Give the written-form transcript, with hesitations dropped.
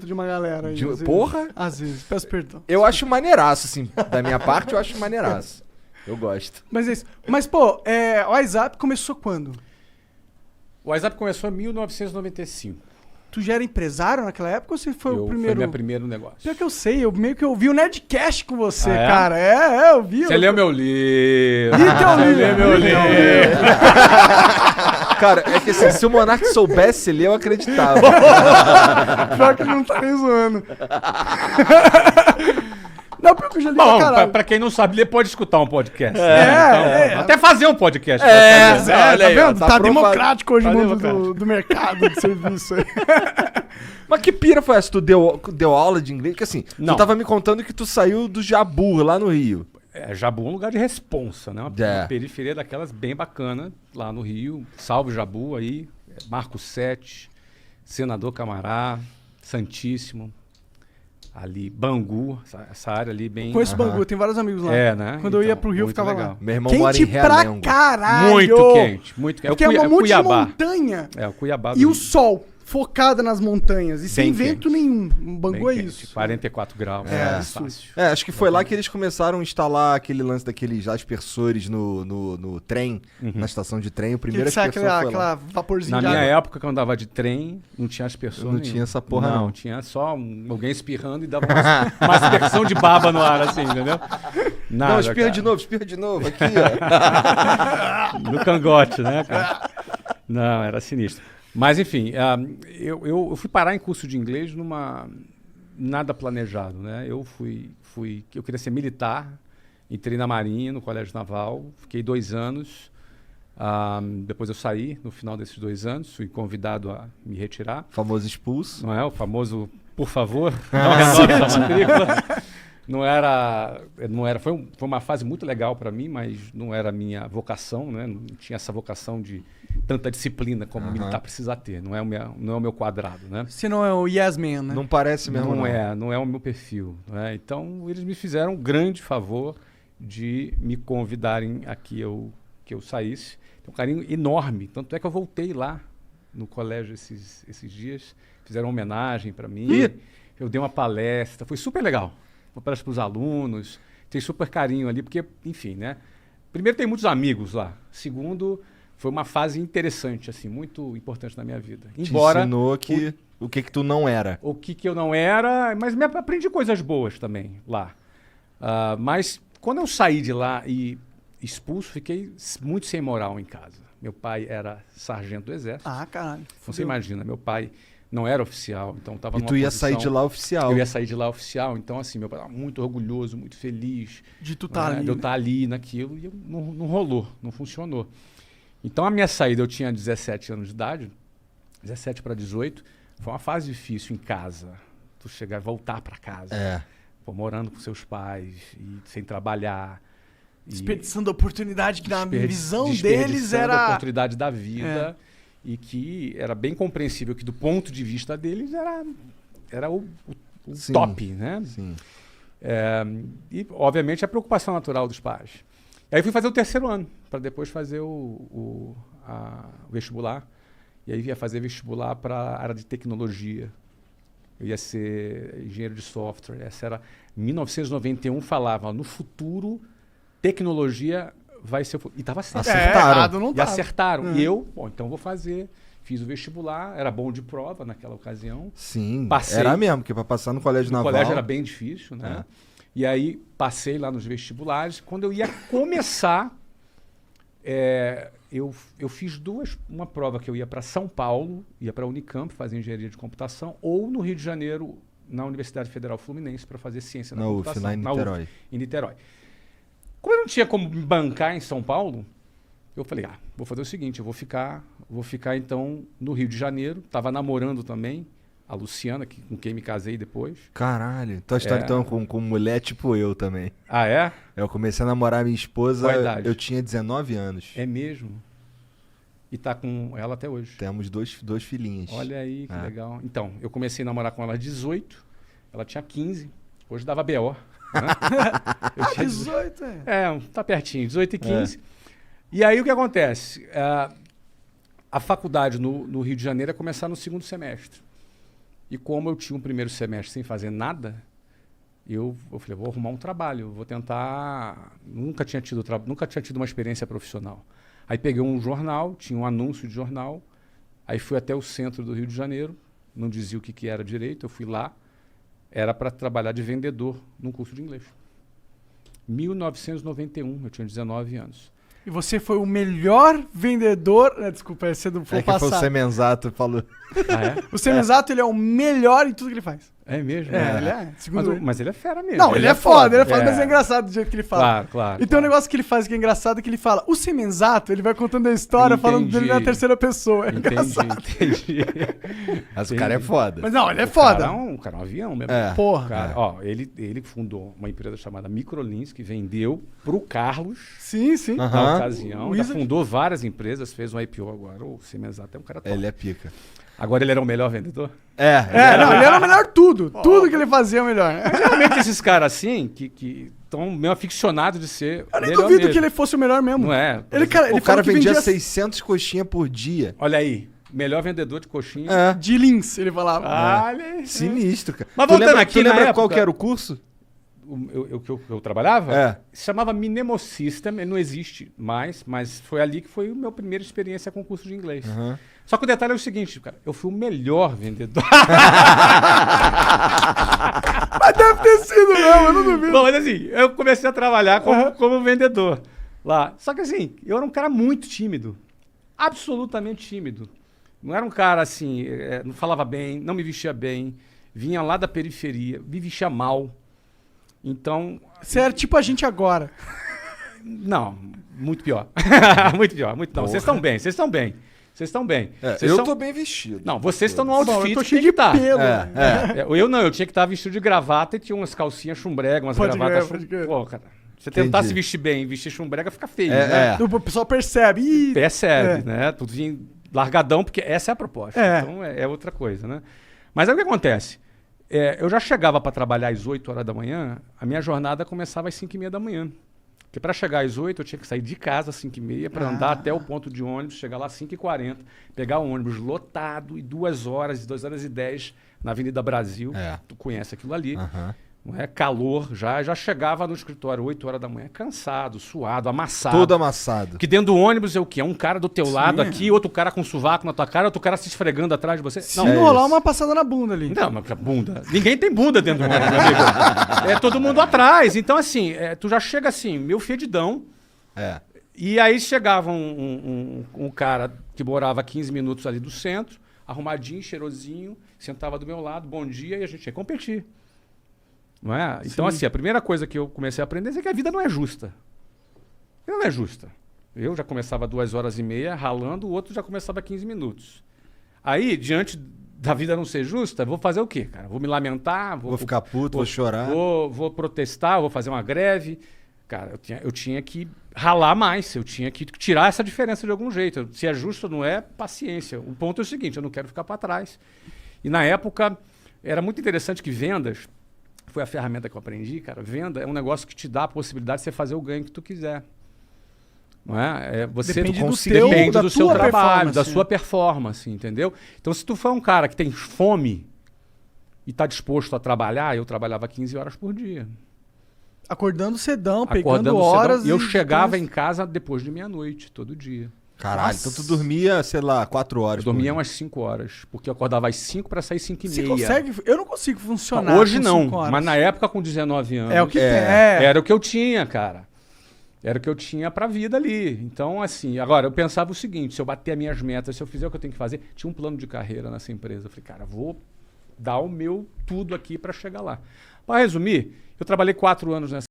de uma galera aí. Às vezes. Porra! Às vezes, peço perdão. Eu acho maneiraço, assim. Da minha parte, eu acho maneiraço. Eu gosto. Mas é isso. Mas, pô, o WhatsApp começou quando? O WhatsApp começou em 1995. Tu já era empresário naquela época ou você foi o primeiro? Foi meu primeiro negócio. Pior que eu sei, eu meio que ouvi o Nerdcast com você, Ah, é? cara. Eu vi. Você leu meu livro. Li teu livro. Leu meu livro. Cara, é que assim, se o Monark soubesse ler, eu acreditava. Pior que ele não tá nem zoando. Não, porque eu já li Bom, pra caralho. pra quem não sabe ler, pode escutar um podcast. Até fazer um podcast. Olha aí, tá ó, vendo? Tá aprovado. democrático hoje o Tá mundo do mercado de serviço aí. Mas que pira foi essa? Tu deu aula de inglês? Porque assim, Não. tu tava me contando que tu saiu do Jabur, lá no Rio. Jabu é um lugar de responsa, né? Uma periferia daquelas bem bacana, lá no Rio. Salve Jabu aí, Marco 7, Senador Camará, Santíssimo, ali, Bangu, essa área ali bem... Conheço Bangu, tem vários amigos lá. né? Quando eu ia Então, pro Rio, eu muito ficava legal. lá. Meu irmão mora em Quente pra Realengo. caralho! Muito quente, muito quente. Porque é um monte de Cuiabá. montanha. É, o Cuiabá do E o Rio. sol, focado nas montanhas. E sem Bem vento quente. nenhum. Um Bangu Bem é quente, isso. 44 graus. É, fácil. Acho que foi lá que eles começaram a instalar aquele lance daqueles aspersores no trem, na estação de trem. O primeiro Que sai aspersor foi lá. aquela vaporzinho Na de minha água. época, quando eu andava de trem, não tinha aspersor Não nenhum. tinha essa porra, não. Tinha só alguém espirrando e dava uma aspersão de baba no ar, assim, entendeu? Nada, Não, espirra cara. de novo, aqui, ó. No cangote, né, cara? Não, era sinistro. Mas, enfim, eu fui parar em curso de inglês nada planejado, né? Eu queria ser militar, entrei na Marinha, no Colégio Naval, fiquei 2 anos. Depois eu saí no final desses 2 anos, fui convidado a me retirar. Famoso expulso. Não é? O famoso, por favor, não renove essa matrícula. Foi uma fase muito legal para mim, mas não era a minha vocação, né? Não tinha essa vocação de tanta disciplina como militar precisa ter. Não é o meu quadrado, né? Você não é o Yes Man, né? Não parece mesmo, Não é o meu perfil. Né? Então, eles me fizeram um grande favor de me convidarem a que eu saísse. Tem um carinho enorme. Tanto é que eu voltei lá no colégio esses dias. Fizeram uma homenagem para mim. Eu dei uma palestra. Foi super legal. Uma palestra para os alunos. Tem super carinho ali, porque, enfim, né? Primeiro, tem muitos amigos lá. Segundo, foi uma fase interessante, assim, muito importante na minha vida. Embora te ensinou o que tu não era. o que eu não era, mas aprendi coisas boas também lá. Mas quando eu saí de lá e expulso, fiquei muito sem moral em casa. Meu pai era sargento do exército. Ah, caralho. Você imagina, meu pai não era oficial, então estava E numa tu ia posição... sair de lá oficial. Eu ia sair de lá oficial, então assim, meu pai estava muito orgulhoso, muito feliz. De tu tá ali. De eu estar ali naquilo, e não rolou, não funcionou. Então a minha saída, eu tinha 17 anos de idade, 17 para 18, foi uma fase difícil em casa. Tu chegar e voltar para casa, morando com seus pais, e sem trabalhar. Desperdiçando a oportunidade que na visão deles desperdiçando era... a oportunidade da vida. E que era bem compreensível que do ponto de vista deles era o top, né? Sim. E, obviamente, a preocupação natural dos pais. E aí fui fazer o 3º ano, para depois fazer o vestibular. E aí ia fazer vestibular para a área de tecnologia. Eu ia ser engenheiro de software. Essa era... Em 1991 falava, no futuro, tecnologia... vai ser... E estava certo. Acertaram. Não E acertaram. E eu, então vou fazer. Fiz o vestibular, era bom de prova naquela ocasião. Sim, Passei. era mesmo, porque para passar no colégio naval... O colégio era bem difícil, né? E aí passei lá nos vestibulares. Quando eu ia começar, eu fiz uma prova que eu ia para São Paulo, ia para a Unicamp fazer engenharia de computação, ou no Rio de Janeiro, na Universidade Federal Fluminense, para fazer ciência da computação. UF, lá em Niterói. Em Niterói. Como eu não tinha como me bancar em São Paulo, eu falei, vou fazer o seguinte, eu vou ficar então no Rio de Janeiro. Tava namorando também a Luciana, com quem me casei depois. Caralho, tua história então com mulher tipo eu também. Ah, é? Eu comecei a namorar minha esposa, Qual a idade? eu tinha 19 anos. É mesmo? E tá com ela até hoje? Temos dois filhinhos. Olha aí, que legal. Então, eu comecei a namorar com ela aos 18, ela tinha 15, hoje dava BO. Eu tinha 18, tá pertinho, 18 e 15. E aí o que acontece? A faculdade no Rio de Janeiro ia começar no 2º semestre. E como eu tinha um primeiro semestre sem fazer nada, eu falei, vou arrumar um trabalho, vou tentar... Nunca tinha tido uma experiência profissional. Aí peguei um jornal, tinha um anúncio de jornal, aí fui até o centro do Rio de Janeiro, não dizia o que era direito, eu fui lá, era para trabalhar de vendedor num curso de inglês. 1991, eu tinha 19 anos. E você foi o melhor vendedor... Desculpa, você não foi É que foi o passado. Semenzato falou. Ah, é? O Semenzato, ele é o melhor em tudo que ele faz. É mesmo? Ele é. Segundo Mas ele é fera mesmo. Não, ele é foda, É. mas é engraçado do jeito que ele fala. Claro, claro. E tem um negócio que ele faz que é engraçado, que ele fala, o Semenzato, ele vai contando a história, falando dele na terceira pessoa. É engraçado. Entendi. Mas o cara é foda. Mas não, ele é foda. O cara é um avião mesmo. É. Porra. Cara, ó, ele fundou uma empresa chamada Microlins, que vendeu pro Carlos, Sim, sim. Aham. na ocasião. O Já Wizard. fundou várias empresas, fez um IPO agora. O Semenzato é um cara top. Ele é pica. Agora ele era o melhor vendedor? É, não, ele era o melhor tudo. Tudo que ele fazia é o melhor. Geralmente esses caras assim, que estão meio aficionados de ser Eu nem melhor duvido mesmo. que ele fosse o melhor mesmo. Não é? Ele, cara, ele O cara falou que vendia vendia 600 coxinhas por dia. Olha aí, melhor vendedor de coxinha. É. de lins, ele falava. Olha aí. Sinistro, cara. Mas Tu voltando lembra, aqui, tu lembra na qual época- que era o curso? Eu trabalhava? É. Se chamava Minemo System, ele não existe mais, mas foi ali que foi a minha primeira experiência com curso de inglês. Aham. Só que o detalhe é o seguinte, cara, eu fui o melhor vendedor. Mas deve ter sido mesmo, eu não duvido. Bom, mas assim, eu comecei a trabalhar como vendedor lá. Só que assim, eu era um cara muito tímido. Absolutamente tímido. Não era um cara assim, não falava bem, não me vestia bem, vinha lá da periferia, me vestia mal. Então, Você era tipo a gente agora. não, muito pior. Muito pior, muito não. Vocês estão bem, vocês estão bem. Vocês estão bem. É, Vocês eu são- tô bem vestido. Não, vocês estão no Bom, outfit eu tô que cheio tem de que estar. pelo. Eu não, eu tinha que estar vestido de gravata e tinha umas calcinhas chumbrega, umas Pode gravatas crer, pode crer. Pô, cara, você tentar Entendi. se vestir bem e vestir chumbrega fica feio, É, né? é. O pessoal percebe. Ih, Percebe, É. né? Tudo vinha largadão, porque essa é a proposta. É. Então é outra coisa, né? Mas aí o que acontece? Eu já chegava para trabalhar às 8 horas da manhã, a minha jornada começava às 5h30 da manhã. Porque para chegar às 8 eu tinha que sair de casa às 5h30 para andar até o ponto de ônibus, chegar lá às 5h40, pegar o ônibus lotado e 2 horas, 2h10 na Avenida Brasil. É. Tu conhece aquilo ali. Aham. Não é? Calor já chegava no escritório 8 horas da manhã, cansado, suado, amassado. Todo amassado. Porque dentro do ônibus é o quê? É um cara do teu Sim. lado aqui, outro cara com sovaco na tua cara, outro cara se esfregando atrás de você. se Não, não é rolar isso. uma passada na bunda ali. não, mas que bunda. Ninguém tem bunda dentro do ônibus, meu amigo. É todo mundo atrás. Então, assim, tu já chega assim, meio fedidão. É. E aí chegava um cara que morava a 15 minutos ali do centro, arrumadinho, cheirosinho, sentava do meu lado, bom dia, e a gente ia competir. Não é? Então, assim, a primeira coisa que eu comecei a aprender é que a vida não é justa. Não é justa. Eu já começava 2h30 ralando, o outro já começava 15 minutos. Aí, diante da vida não ser justa, vou fazer o quê, cara? Vou me lamentar? Vou ficar puto, vou chorar. Vou protestar, vou fazer uma greve. Cara, eu tinha que ralar mais, eu tinha que tirar essa diferença de algum jeito. Se é justo ou não é, paciência. O ponto é o seguinte, eu não quero ficar para trás. E na época, era muito interessante que vendas, foi a ferramenta que eu aprendi, cara. Venda é um negócio que te dá a possibilidade de você fazer o ganho que tu quiser. Não é? Você Depende do depende teu- da do seu tua trabalho, da performance, sua performance, entendeu? Então, se tu for um cara que tem fome e está disposto a trabalhar, eu trabalhava 15 horas por dia. Acordando cedão, pegando Acordando horas. cedão, e eu chegava em casa depois de meia-noite, todo dia. Caralho, Nossa. então tu dormia, sei lá, 4 Eu horas. dormia por umas 5 horas, porque eu acordava às 5 para sair 5h30. Você consegue? Eu não consigo funcionar. Não, hoje com não, 5 horas. mas na época com 19 anos. É o que É. tem. É. Era o que eu tinha, cara. Era o que eu tinha pra vida ali. Então, assim, agora eu pensava o seguinte: se eu bater as minhas metas, se eu fizer o que eu tenho que fazer, tinha um plano de carreira nessa empresa. Eu falei, cara, vou dar o meu tudo aqui pra chegar lá. Para resumir, eu trabalhei 4 anos nessa